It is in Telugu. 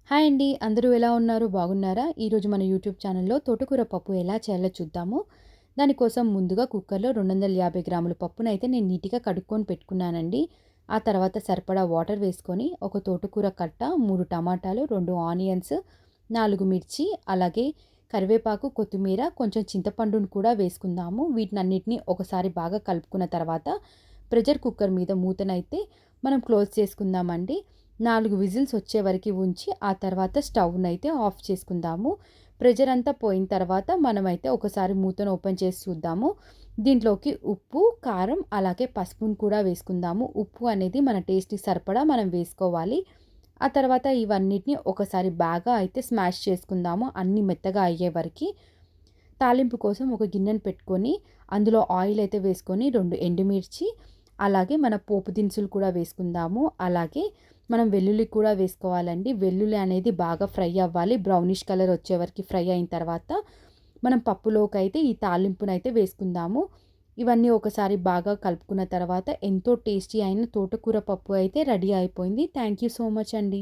హాయ్ అండి. అందరూ ఎలా ఉన్నారు? బాగున్నారా? ఈరోజు మన యూట్యూబ్ ఛానల్‌లో తోటకూర పప్పు ఎలా చేయాలో చూద్దాము. దానికోసం ముందుగా కుక్కర్‌లో 250 గ్రాముల పప్పునైతే నేను నీట్‌గా కడుక్కొని పెట్టుకున్నానండి. ఆ తర్వాత సరిపడా వాటర్ వేసుకొని, ఒక తోటకూర కట్ట, 3 టమాటాలు, 2 ఆనియన్స్, 4 మిర్చి, అలాగే కరివేపాకు, కొత్తిమీర, కొంచెం చింతపండును కూడా వేసుకుందాము. వీటినన్నిటిని ఒకసారి బాగా కలుపుకున్న తర్వాత ప్రెషర్ కుక్కర్ మీద మూతనైతే మనం క్లోజ్ చేసుకుందామండి. 4 విజిల్స్ వచ్చే వరకు ఉంచి, ఆ తర్వాత స్టవ్‌నైతే ఆఫ్ చేసుకుందాము. ప్రెషర్ అంతా పోయిన తర్వాత మనమైతే ఒకసారి మూతను ఓపెన్ చేసి చూద్దాము. దీంట్లోకి ఉప్పు, కారం, అలాగే పసుపును కూడా వేసుకుందాము. ఉప్పు అనేది మన టేస్ట్‌కి సరిపడా మనం వేసుకోవాలి. ఆ తర్వాత ఇవన్నిటిని ఒకసారి బాగా అయితే స్మాష్ చేసుకుందాము, అన్నీ మెత్తగా అయ్యే వరకి. తాలింపు కోసం ఒక గిన్నెను పెట్టుకొని, అందులో ఆయిల్ అయితే వేసుకొని 2 ఎండుమిర్చి, అలాగే మన పోపు దినుసులు కూడా వేసుకుందాము. అలాగే మనం వెల్లుల్లి కూడా వేసుకోవాలండి. వెల్లుల్లి అనేది బాగా ఫ్రై అవ్వాలి. బ్రౌనిష్ కలర్ వచ్చే వరకు ఫ్రై అయిన తర్వాత మనం పప్పులోకైతే ఈ తాలింపునైతే వేసుకుందాము. ఇవన్నీ ఒకసారి బాగా కలుపుకున్న తర్వాత ఎంతో టేస్టీ అయిన తోటకూర పప్పు అయితే రెడీ అయిపోయింది. థ్యాంక్ యూ సో మచ్ అండి.